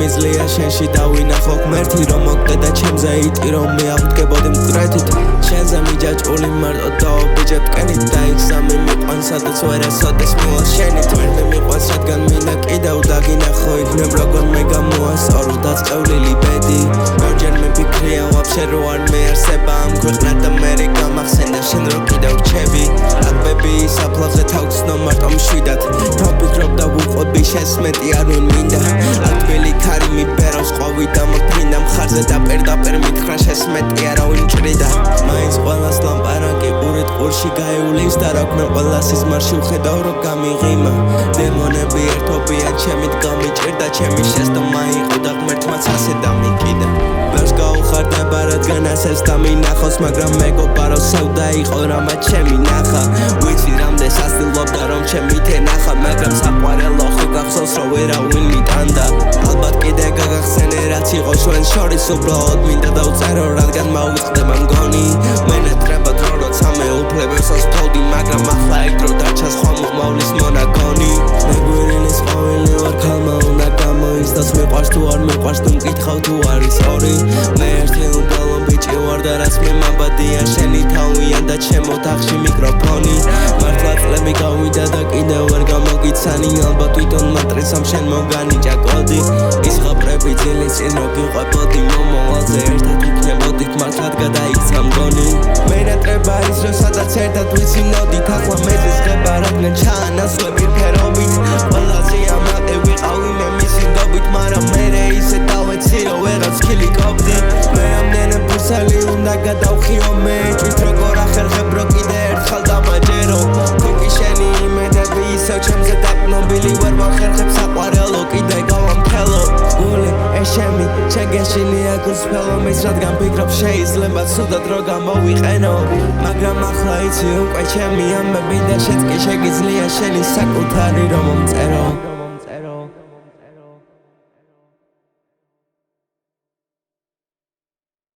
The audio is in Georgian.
შეგიძლია შენში დავინახო ღმერთი რომ მოგდე და ჩემზე იტი რომ მე ავდგებოდი მკვეთით შენზე მიჯაჭვული მარტო დავაბიჯებ კენით და იქ სამი მიყვან სადაც ვერასოდეს მოვა შენით ვერ მიყვანს რადგან მინდა კიდევ დაგინახო იქნებ როგორ მე გამოასწორო დაწყევლილი ბედი ორჯერ მიფიქრია ვაფშე რო არ მეარსება ამ ქვეყნად და მე გამახსენდა შენ რო კიდევ რჩები აკბები საფლავზე თავგზნო მარტო მშვიდად თავფიქრობ და ვუყვები შენს მეტი არ ვინ მინდა აკბელი ქარი მიბერავს ყვავი და მოფრინდა მხარზე და პერდაპერ მითხრა შენს მეტი არავინ ჭრიდა მაინც ყველას ლამპარაკი ყურით ყურში გაიulis და რა ქნა ყველა სიზმარში ვხედავ რომ გამიღიმა დემონები ერთობიან ჩემით გამიჭირდა ჩემი შესტომა იყო და ღმერთმაც ასე დამიკიდა ვერს გაუხარდება რადგან ასეც დამინახოს მაგრამ მეგობარო სევდა იყო რამაც ჩემი ნახა ვიცი რამდენს ასtildeობდა რომ ჩემით ენახა მაგრამ საყვარელო ხო გახსოვს რომ ვერავინ მიტანდა ალბათ კიდე გაგახსენე რაც იყო ჩვენ შორის უბრალოდ მინდა დავწერო რადგან მოვიწყდება მგონი მენეტრება დრო როცა მე უფლებებს ვთხოვდი მაგრამ ახლა ეგ დრო დარჩა სხვა მომავლის მონაგონი მეგვირილის ყვავილი ვარ ქალმა უნდა გამოიცდოს მიყვარს თუ არ მიყვარს თუ მკითხავ თუ არის ორი მე ერთი უბალო ბიჭი ვარ და რაც მე მაბადია შენი თავია და ჩემ ოთახში მიკროფონი მართლა წლები გავიდა და კიდევ ვერ გამოგიცანი ალბათ თვითონ მატრიცამ შენ მოგანიჭა კოდი ის ყოფრები ძილის წინ რო გიყვებოდი მომავალზე ერთად ვიქნებოდით მართლად გადაიქცა მგონი მენატრება ის რომ სადაც ერთად ვიცინოდით ახლა მეზეს ღება რადგან ჩაანაცვლები ფერობით ყველაზე ამაყი ვიყავი მე მისი ნდობით მაგრამ მერე ისე დავეცი რომ ვეღაც ქილიკობდი მე ამდენი ბურსელი უნდა გადავხიო მე ჭვით როგორ ახერხებ რო კიდე ერთხელ დამაჯერო თუკი შენი იმედები ისევ ჩემზე დაკნობილი ვერ ვახერხებ საყვარელო კიდე გავამფელო გული ეშემი შეგეშინია გულსფელო მის რადგან ფიქრობ შეიძლება ცუდად რო გამოვიყენო მაგრამ ახლა იცი უკვე ჩემი ამბები და შენც კი შეგიძლია შენი საკუთარი რომ მომწერო